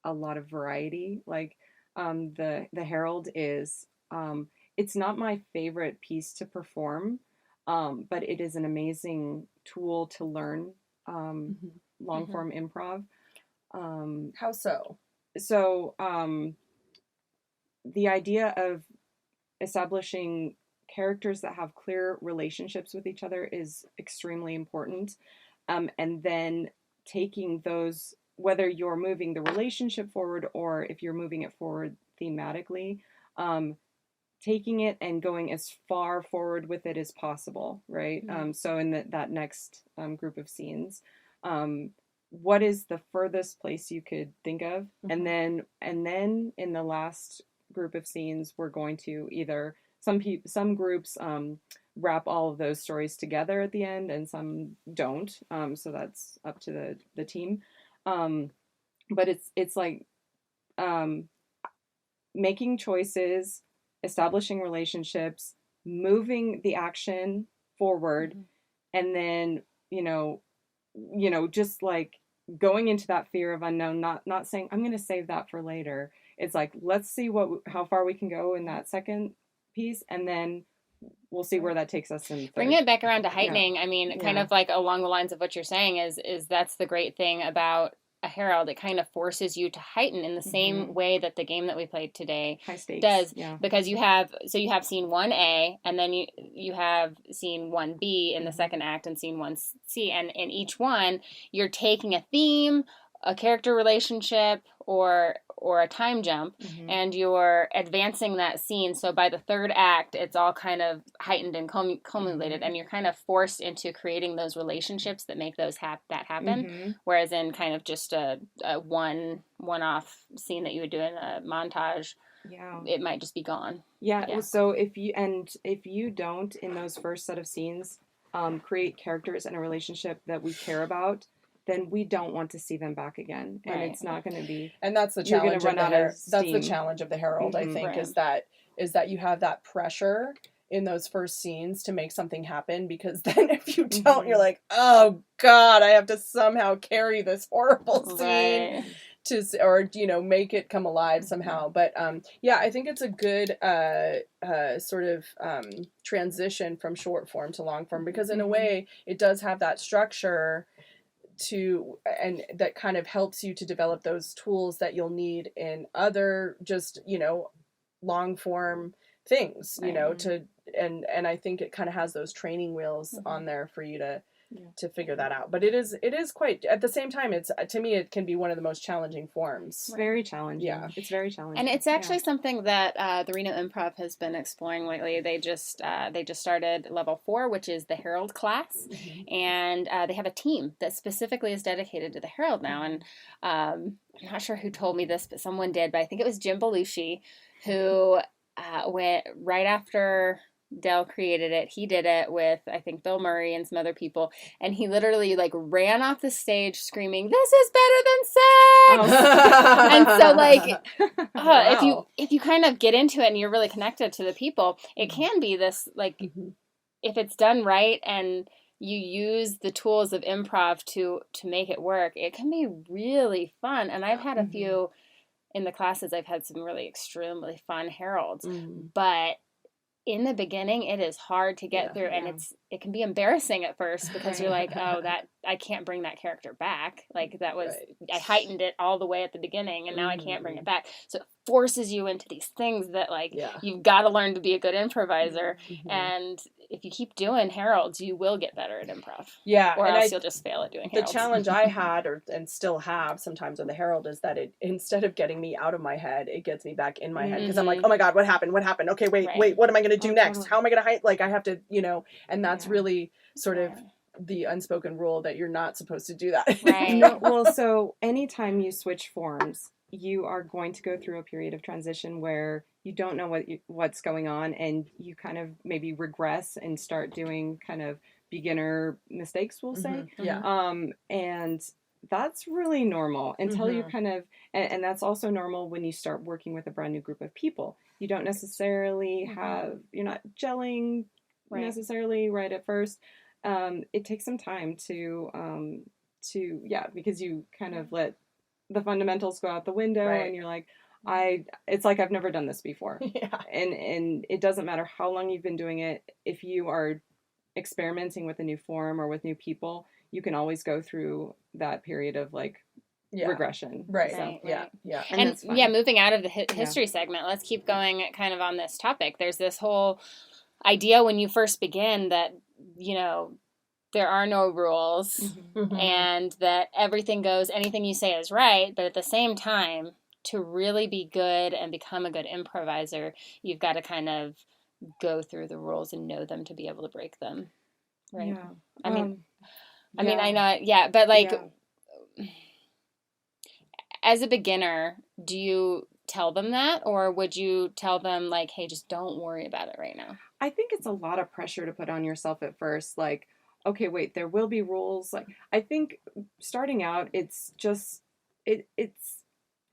a lot of variety. Like the Herald is, it's not my favorite piece to perform, but it is an amazing tool to learn long form improv. How so? So the idea of establishing characters that have clear relationships with each other is extremely important. And then taking those, whether you're moving the relationship forward or if you're moving it forward thematically, taking it and going as far forward with it as possible, right? So in that next group of scenes, what is the furthest place you could think of? And then in the last group of scenes, we're going to either some groups wrap all of those stories together at the end, and some don't. So that's up to the team. But it's like making choices, establishing relationships, moving the action forward, and then just like going into that fear of unknown, not saying I'm going to save that for later. It's like, let's see how far we can go in that second piece, and then we'll see where that takes us in third. Bring it back around to heightening. Kind of like along the lines of what you're saying is that's the great thing about a Herald. It kind of forces you to heighten in the same way that the game that we played today does. Yeah. Because you have scene 1A, and then you have scene 1B in the second act, and scene 1C, and in each one you're taking a theme, a character relationship, or a time jump, and you're advancing that scene. So by the third act, it's all kind of heightened and culminated, and you're kind of forced into creating those relationships that make those that happen. Whereas in kind of just a one-off scene that you would do in a montage, it might just be gone. Yeah. So if you don't, in those first set of scenes, create characters and a relationship that we care about, then we don't want to see them back again, and it's not going to be. And that's the challenge of the Herald. I think, is that is that you have that pressure in those first scenes to make something happen, because then if you don't, you're like, oh God, I have to somehow carry this horrible scene to, or, you know, make it come alive somehow. But yeah, I think it's a good sort of transition from short form to long form, because in a way it does have that structure to, and that kind of helps you to develop those tools that you'll need in other just, you know, long form things, you know, to, and I think it kind of has those training wheels on there for you to figure that out. But it is quite, at the same time, it's, to me, it can be one of the most challenging forms. Very challenging. Yeah. It's very challenging. And it's actually something that the Reno Improv has been exploring lately. They just started level 4, which is the Herald class. And they have a team that specifically is dedicated to the Herald now. And I'm not sure who told me this, but someone did. But I think it was Jim Belushi, who went right after Dell created it. He did it with, I think, Bill Murray and some other people, and he literally like ran off the stage screaming, "This is better than sex!" And so, like, if you kind of get into it and you're really connected to the people, it can be this, like, if it's done right and you use the tools of improv to make it work, it can be really fun. And I've had a few in the classes. I've had some really extremely fun heralds, but in the beginning, it is hard to get through, and it can be embarrassing at first, because you're like, oh, that I can't bring that character back. Like, that was, I heightened it all the way at the beginning, and now I can't bring it back. So it forces you into these things that, like, you've got to learn to be a good improviser. And if you keep doing heralds, you will get better at improv. Yeah. Or else you'll just fail at doing heralds. The challenge I had, and still have sometimes with the herald, is that it, instead of getting me out of my head, it gets me back in my head, because I'm like, oh my God, what happened? Okay, wait, what am I going to do next? How am I going to hide? Like, I have to, you know, and that's really sort of the unspoken rule that you're not supposed to do that. No, well, so anytime you switch forms, you are going to go through a period of transition where you don't know what's going on, and you kind of maybe regress and start doing kind of beginner mistakes, we'll say. And that's really normal until you kind of, and that's also normal when you start working with a brand new group of people. You don't necessarily you're not gelling necessarily right at first. It takes some time to because you kind of let the fundamentals go out the window, and you're like, it's like, I've never done this before. And it doesn't matter how long you've been doing it. If you are experimenting with a new form or with new people, you can always go through that period of like regression. And moving out of the history segment, let's keep going kind of on this topic. There's this whole idea when you first begin that, you know, there are no rules and that everything goes, anything you say is right. But at the same time, to really be good and become a good improviser, you've got to kind of go through the rules and know them to be able to break them. Right. Yeah. I mean, I know, but like, as a beginner, do you tell them that, or would you tell them like, hey, just don't worry about it right now? I think it's a lot of pressure to put on yourself at first. Like, okay, wait, there will be rules. Like, I think starting out, it's just, it's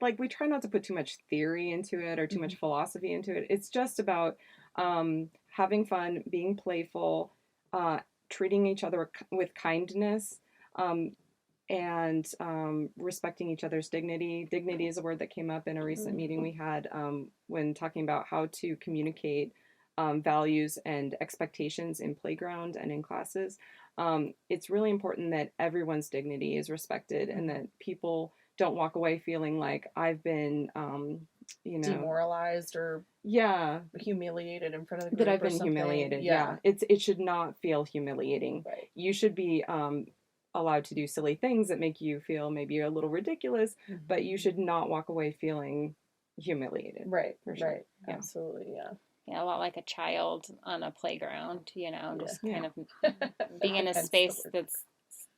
like, we try not to put too much theory into it or too much philosophy into it. It's just about having fun, being playful, treating each other with kindness, and respecting each other's dignity. Dignity is a word that came up in a recent meeting we had when talking about how to communicate values and expectations in playground and in classes. It's really important that everyone's dignity is respected and that people don't walk away feeling like I've been, demoralized or humiliated in front of the group. That I've been humiliated. Yeah. It should not feel humiliating. Right. You should be allowed to do silly things that make you feel maybe a little ridiculous, but you should not walk away feeling humiliated. Right. For sure. Right. Yeah. Absolutely. Yeah. Yeah, a lot like a child on a playground, you know, just kind of being in a space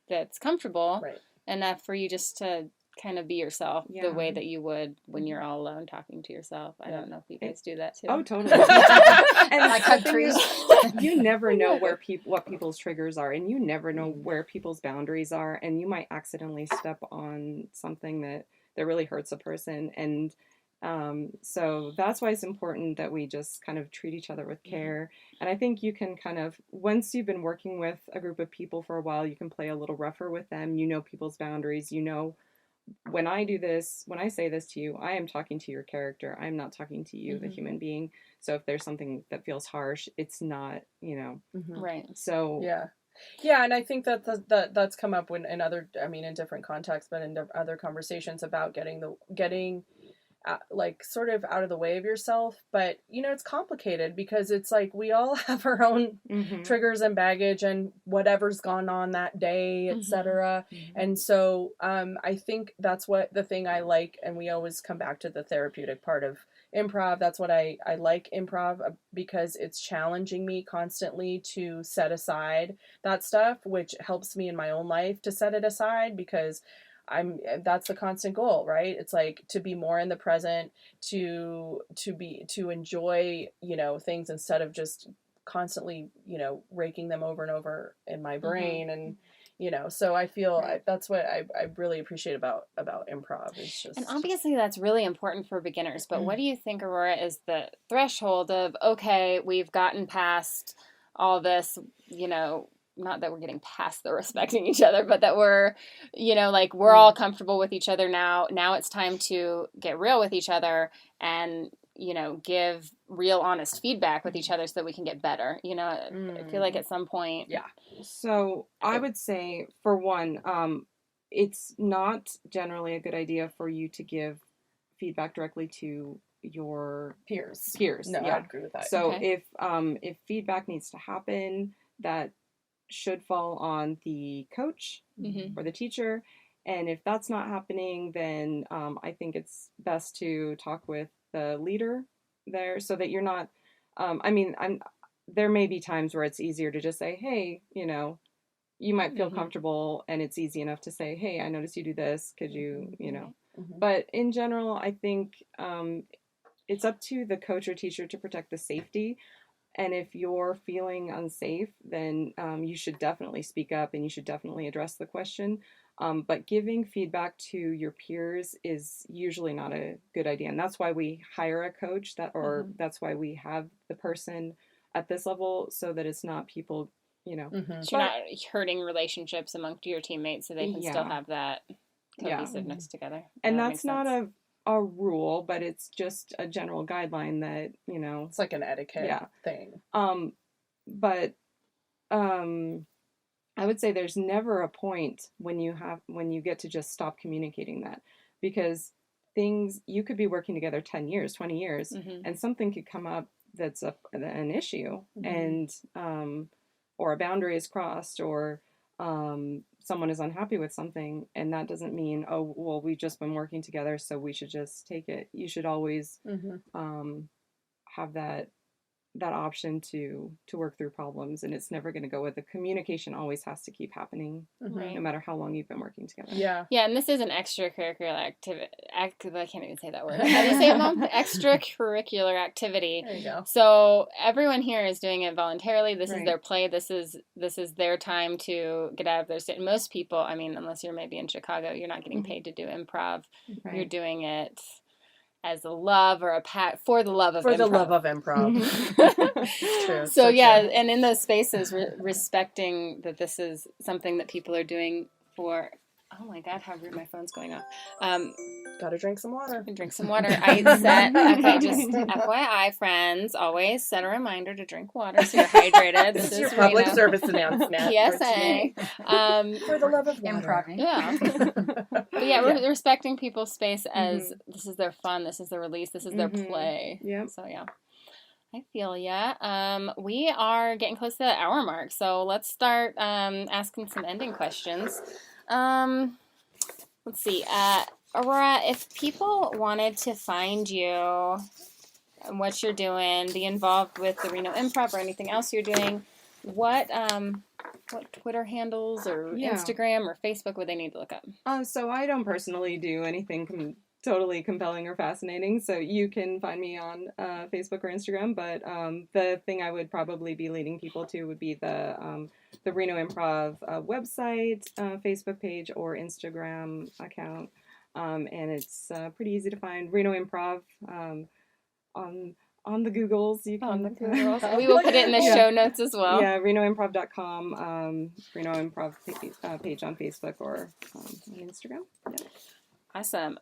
that's comfortable enough for you just to kind of be yourself the way that you would when you're all alone talking to yourself. I don't know if you guys do that too. Oh, totally. And like countries, you never know what people's triggers are, and you never know where people's boundaries are, and you might accidentally step on something that really hurts a person, and So that's why it's important that we just kind of treat each other with care. And I think you can kind of, once you've been working with a group of people for a while, you can play a little rougher with them. You know people's boundaries. You know, when I do this, when I say this to you, I am talking to your character. I'm not talking to you, the human being. So if there's something that feels harsh, it's not, you know. Right. So yeah, and I think that's come up when in other, I mean, in different contexts, but in other conversations about getting like sort of out of the way of yourself. But you know, it's complicated because it's like we all have our own triggers and baggage and whatever's gone on that day, etc. And so I think that's what the thing I like, and we always come back to the therapeutic part of improv. That's what I like improv, because it's challenging me constantly to set aside that stuff, which helps me in my own life to set it aside, because that's the constant goal, right? It's like to be more in the present, to enjoy, you know, things instead of just constantly, you know, raking them over and over in my brain. And you know, so I feel that's what I really appreciate about improv. It's just, and obviously that's really important for beginners, but what do you think, Aurora, is the threshold of, okay, we've gotten past all this, you know, not that we're getting past the respecting each other, but that we're, you know, like we're all comfortable with each other now. Now it's time to get real with each other and, you know, give real honest feedback with each other so that we can get better. You know, I feel like at some point. Yeah. So I would say, for one, it's not generally a good idea for you to give feedback directly to your peers. No, I agree with that. So if feedback needs to happen, that should fall on the coach or the teacher. And if that's not happening, then I think it's best to talk with the leader there, so that you're not, there may be times where it's easier to just say, hey, you know, you might feel comfortable, and it's easy enough to say, hey, I noticed you do this. Could you, you know, but in general, I think it's up to the coach or teacher to protect the safety. And if you're feeling unsafe, then you should definitely speak up, and you should definitely address the question. But giving feedback to your peers is usually not a good idea. And that's why we hire a coach, that's why we have the person at this level, so that it's not people, you know. So you're not hurting relationships amongst your teammates, so they can still have that cohesiveness together. And that's not a rule, but it's just a general guideline that, you know, it's like an etiquette thing. But I would say there's never a point when you get to just stop communicating that, because you could be working together 10 years, 20 years, and something could come up that's an issue, and or a boundary is crossed, or someone is unhappy with something, and that doesn't mean, oh, well, we've just been working together, so we should just take it. You should always have that option to work through problems, and it's never going to go with the communication. Always has to keep happening, no matter how long you've been working together. Yeah, and this is an extracurricular activity. I can't even say that word. How do you say it, Mom? Extracurricular activity. There you go. So everyone here is doing it voluntarily. This is their play. This is their time to get out of their state. Most people, I mean, unless you're maybe in Chicago, you're not getting paid to do improv. You're doing it as a love or for the love of improv. For the love of improv. It's true. So true. And in those spaces, respecting that this is something that people are doing for. Oh my God, how rude, my phone's going off. Gotta drink some water. Drink some water. Just FYI, friends, always set a reminder to drink water so you're hydrated. This is your public service announcement. PSA. For the love of improv. Yeah. But respecting people's space as this is their fun, this is their release, this is their play. Yeah. So I feel ya. We are getting close to the hour mark, so let's start asking some ending questions. Let's see. Aurora, if people wanted to find you and what you're doing, be involved with the Reno Improv or anything else you're doing, what Twitter handles or Instagram or Facebook would they need to look up? So I don't personally do anything totally compelling or fascinating, so you can find me on Facebook or Instagram, but the thing I would probably be leading people to would be the Reno Improv website, Facebook page, or Instagram account. and it's pretty easy to find. Reno Improv on the Googles. You can On the Googles. We will put it in the show notes as well. Yeah, renoimprov.com, Reno Improv page on Facebook or on Instagram. Yeah. Awesome.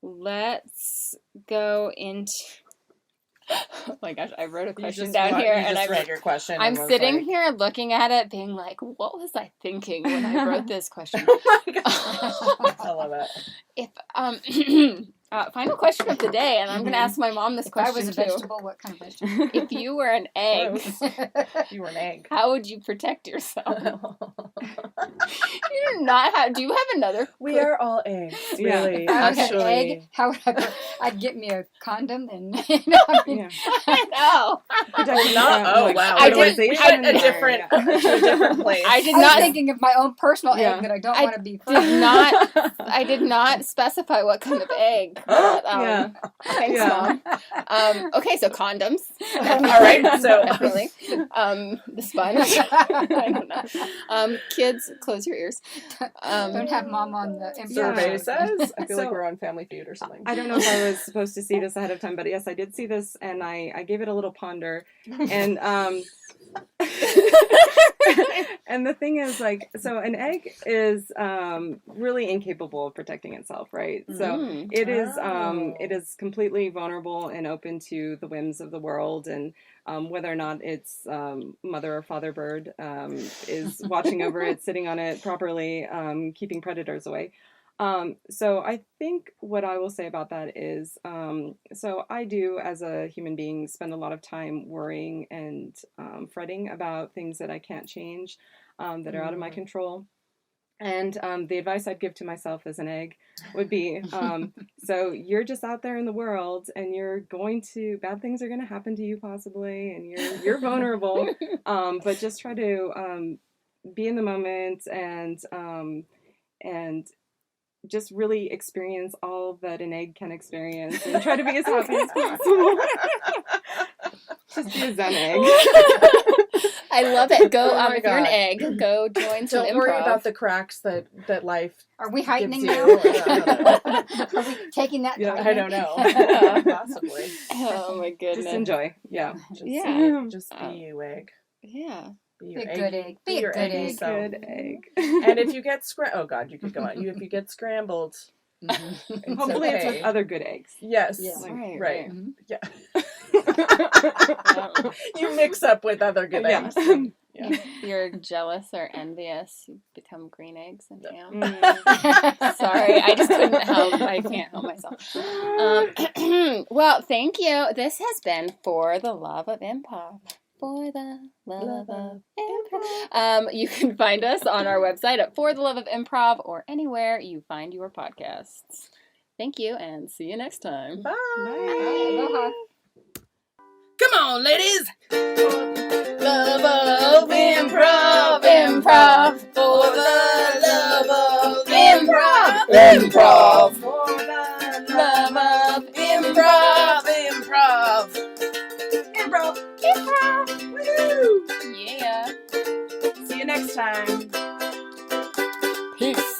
Let's go into. Oh my gosh, I wrote a question down here, and I read your question. I'm sitting here looking at it, being like, "What was I thinking when I wrote this question?" Oh my gosh, I love it. If final question of the day, and I'm going to ask my mom this If question I was a too. vegetable, what kind of vegetable? If you were an egg, You were an egg. how would you protect yourself? You do not have. Do you have another? We are all eggs, Yeah. really. If I was an Actually, egg, how would I'd get me a condom and I mean, Yeah. No. Protecting not. Oh wow. I We did- went I- a different to a different place. I did I was not. thinking of my own personal Yeah. egg that I don't I want to be. I did not specify what kind of egg. But, Yeah. Thanks, Yeah. Mom. Okay, so condoms. All right, so- Definitely. The sponge. I don't know. Kids, close your ears. Don't have mom on the Survey Yeah. says. I feel like So- we're on Family Feud or something. I don't know if I was supposed to see this ahead of time, but yes, I did see this, and I gave it a little ponder, and and the thing is, like, so an egg is really incapable of protecting itself, right? So it is completely vulnerable and open to the whims of the world, and whether or not its mother or father bird is watching over it, sitting on it properly, keeping predators away. So I think what I will say about that is, so I do, as a human being, spend a lot of time worrying and fretting about things that I can't change, that are out of my control. And the advice I'd give to myself as an egg would be, so you're just out there in the world, and bad things are going to happen to you possibly, and you're vulnerable, but just try to be in the moment and just really experience all that an egg can experience, and try to be as happy as possible. Just be a Zen egg. I love it. Go, Oh my if you're an God. egg, go join some Don't worry improv. about the cracks that life Are we gives heightening you. now? Yeah, Are we taking that? Yeah, I don't know. Possibly. Oh my goodness. Just enjoy. Yeah. Just, Yeah. Just be you, egg. Yeah. Be Be your a good egg. Be a your good eggy egg. self. Good egg. And if you get oh God, you could go on. If you get scrambled, it's Hopefully it's okay. with other good eggs. Yes. Yeah. Right. Mhm. Yeah. You mix up with other good Yeah. eggs. Yeah. If you're jealous or envious, you become green eggs and ham. Mm. Sorry, I just couldn't help. I can't help myself. Well, thank you. This has been For the Love of Improv. For the Love of Improv. You can find us on our website at For the Love of Improv or anywhere you find your podcasts. Thank you, and see you next time. Bye. Aloha. Come on, ladies. Love of improv, improv. For the love of improv, improv. For the Love of improv, improv. Improv. improv. Woohoo. Yeah. See you next time. Peace.